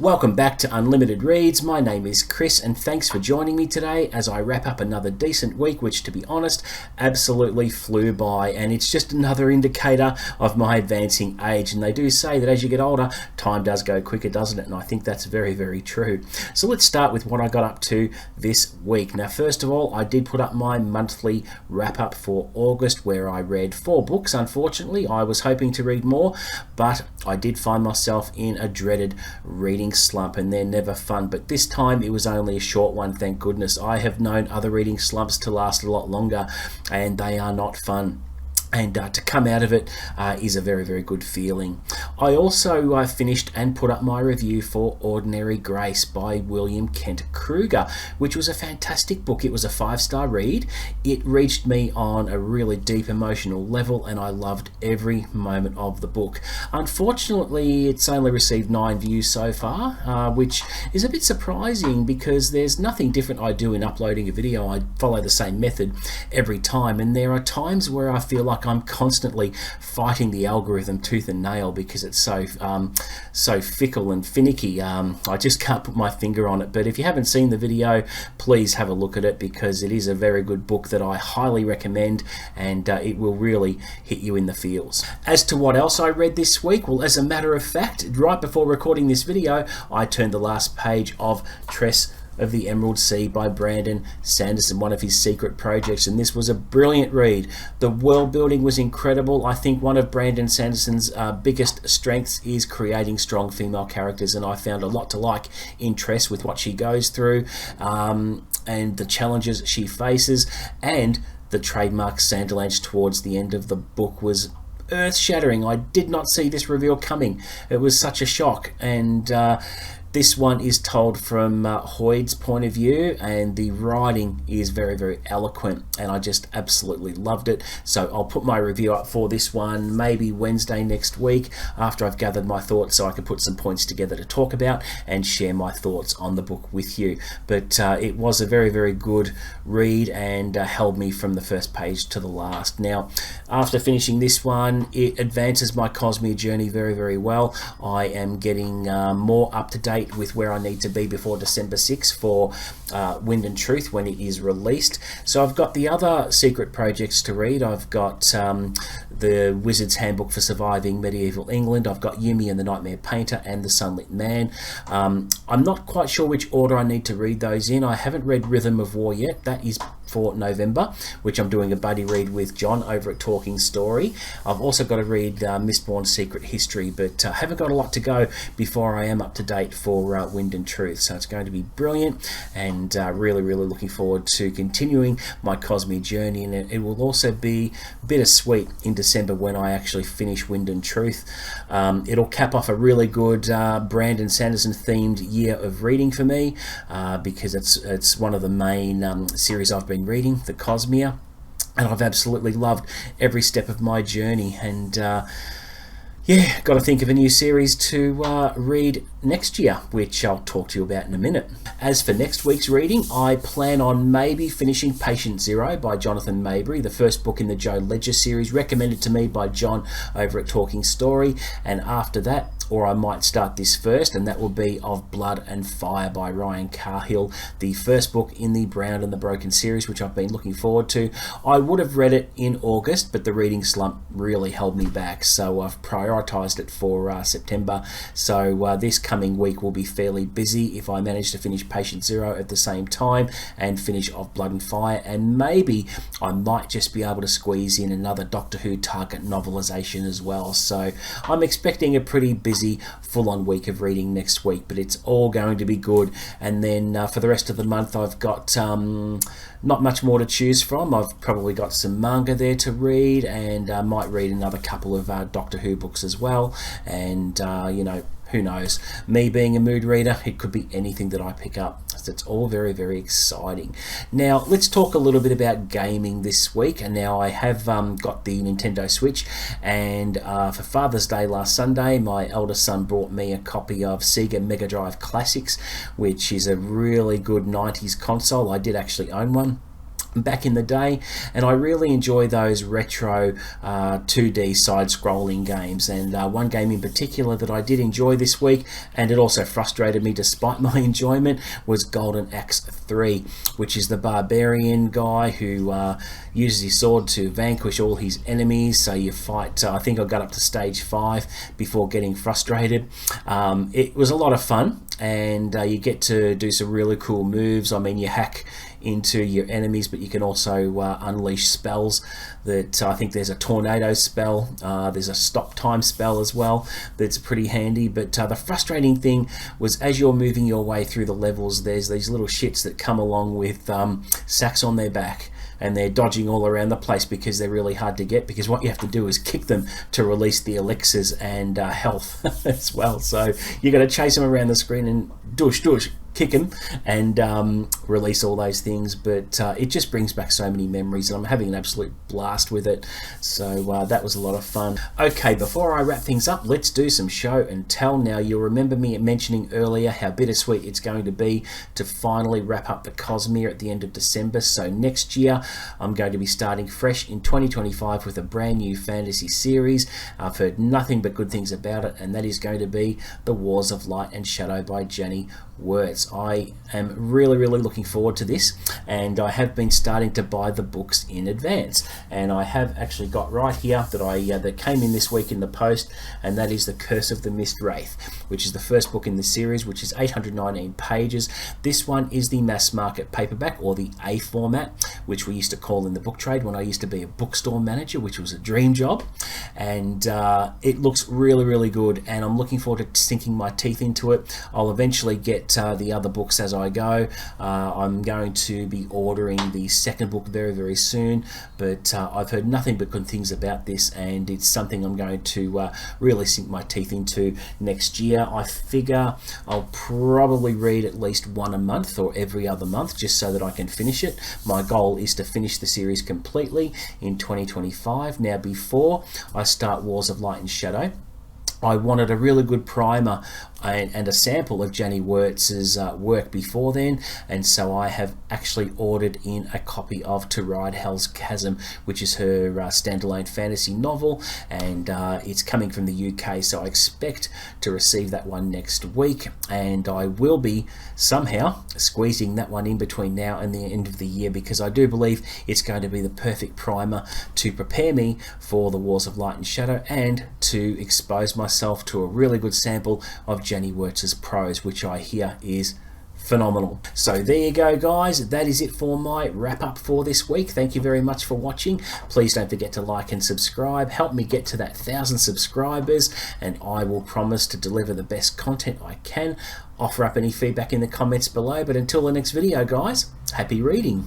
Welcome back to Unlimited Reads. My name is Chris and thanks for joining me today as I wrap up another decent week, which to be honest, absolutely flew by, and it's just another indicator of my advancing age. And they do say that as you get older, time does go quicker, doesn't it? And I think that's very, very true. So let's start with what I got up to this week. Now, first of all, I did put up my monthly wrap up for August where I read 4 books. Unfortunately, I was hoping to read more, but I did find myself in a dreaded reading slump, and they're never fun, but this time it was only a short one, thank goodness. I have known other reading slumps to last a lot longer, and they are not fun. And to come out of it is a very, very good feeling. I also finished and put up my review for Ordinary Grace by William Kent Krueger, which was a fantastic book. It was a 5-star read. It reached me on a really deep emotional level, and I loved every moment of the book. Unfortunately, it's only received 9 views so far, which is a bit surprising because there's nothing different I do in uploading a video. I follow the same method every time, and there are times where I feel like I'm constantly fighting the algorithm tooth and nail because it's so fickle and finicky. I just can't put my finger on it. But if you haven't seen the video, please have a look at it because it is a very good book that I highly recommend, and it will really hit you in the feels. As to what else I read this week, well, as a matter of fact, right before recording this video, I turned the last page of Tess of the Emerald Sea by Brandon Sanderson, one of his secret projects, and this was a brilliant read. The world building was incredible. I think one of Brandon Sanderson's biggest strengths is creating strong female characters, and I found a lot to like in Tess with what she goes through and the challenges she faces, and the trademark Sanderlanche towards the end of the book was earth-shattering. I did not see this reveal coming. It was such a shock, and this one is told from Hoyd's point of view, and the writing is very, very eloquent, and I just absolutely loved it. So I'll put my review up for this one maybe Wednesday next week after I've gathered my thoughts so I can put some points together to talk about and share my thoughts on the book with you. But it was a very, very good read and held me from the first page to the last. Now, after finishing this one, it advances my Cosmere journey very, very well. I am getting more up to date with where I need to be before December 6 for Wind and Truth when it is released. So I've got the other secret projects to read. I've got the Wizard's Handbook for Surviving Medieval England. I've got Yumi and the Nightmare Painter and the Sunlit Man. I'm not quite sure which order I need to read those in. I haven't read Rhythm of War yet. That is for November, which I'm doing a buddy read with John over at Talking Story. I've also got to read Mistborn's Secret History, but haven't got a lot to go before I am up to date for Wind and Truth. So it's going to be brilliant, and really, really looking forward to continuing my Cosmere journey. And it will also be bittersweet in December when I actually finish Wind and Truth. It'll cap off a really good Brandon Sanderson themed year of reading for me because it's one of the main series I've been reading, the Cosmere, and I've absolutely loved every step of my journey. And yeah, got to think of a new series to read next year, which I'll talk to you about in a minute. As for next week's reading, I plan on maybe finishing Patient Zero by Jonathan Maberry, the first book in the Joe Ledger series, recommended to me by John over at Talking Story. And after that, or I might start this first, and that will be Of Blood and Fire by Ryan Cahill, the first book in the Brown and the Broken series, which I've been looking forward to. I would have read it in August, but the reading slump really held me back, so I've prioritised it for September. So this coming week will be fairly busy if I manage to finish Patient Zero at the same time and finish Of Blood and Fire, and maybe I might just be able to squeeze in another Doctor Who Target novelisation as well. So I'm expecting a pretty busy full-on week of reading next week, but it's all going to be good. And then for the rest of the month, I've got not much more to choose from. I've probably got some manga there to read, and I might read another couple of Doctor Who books as well. And you know, who knows? Me being a mood reader, it could be anything that I pick up. So it's all very, very exciting. Now, let's talk a little bit about gaming this week. And now I have got the Nintendo Switch, and for Father's Day last Sunday, my eldest son brought me a copy of Sega Mega Drive Classics, which is a really good 90s console. I did actually own one. back in the day, and I really enjoy those retro 2D side-scrolling games. And one game in particular that I did enjoy this week, and it also frustrated me despite my enjoyment, was Golden Axe 3, which is the barbarian guy who uses his sword to vanquish all his enemies. So you fight, I think I got up to stage 5 before getting frustrated. It was a lot of fun, and you get to do some really cool moves. I mean, you hack into your enemies, but you can also unleash spells. That I think there's a tornado spell, there's a stop time spell as well that's pretty handy. But the frustrating thing was, as you're moving your way through the levels, there's these little shits that come along with sacks on their back, and they're dodging all around the place because they're really hard to get, because what you have to do is kick them to release the elixirs and health as well. So you got to chase them around the screen and douche, kick them and release all those things. But it just brings back so many memories, and I'm having an absolute blast with it. So that was a lot of fun. Okay, before I wrap things up, let's do some show and tell. Now, you'll remember me mentioning earlier how bittersweet it's going to be to finally wrap up the Cosmere at the end of December. So next year I'm going to be starting fresh in 2025 with a brand new fantasy series. I've heard nothing but good things about it, and that is going to be The Wars of Light and Shadow by Jenny Wirtz. I am really looking forward to this, and I have been starting to buy the books in advance, and I have actually got right here that came in this week in the post, and that is The Curse of the Mist Wraith, which is the first book in the series, which is 819 pages. This one is the mass market paperback, or the A format, which we used to call in the book trade when I used to be a bookstore manager, which was a dream job. And it looks really good, and I'm looking forward to sinking my teeth into it. I'll eventually get the other books as I go. I'm going to be ordering the second book very soon, but I've heard nothing but good things about this, and it's something I'm going to really sink my teeth into next year. I figure I'll probably read at least one a month or every other month, just so that I can finish it. My goal is to finish the series completely in 2025. Now, before I start Wars of Light and Shadow, I wanted a really good primer and a sample of Jenny Wirtz's work before then, and so I have actually ordered in a copy of To Ride Hell's Chasm, which is her standalone fantasy novel, and it's coming from the UK, so I expect to receive that one next week, and I will be somehow squeezing that one in between now and the end of the year, because I do believe it's going to be the perfect primer to prepare me for the Wars of Light and Shadow, and to expose myself to a really good sample of Jenny Wirtz's prose, which I hear is phenomenal. So there you go, guys. That is it for my wrap up for this week. Thank you very much for watching. Please don't forget to like and subscribe. Help me get to that 1,000 subscribers, and I will promise to deliver the best content I can. Offer up any feedback in the comments below. But until the next video, guys, happy reading.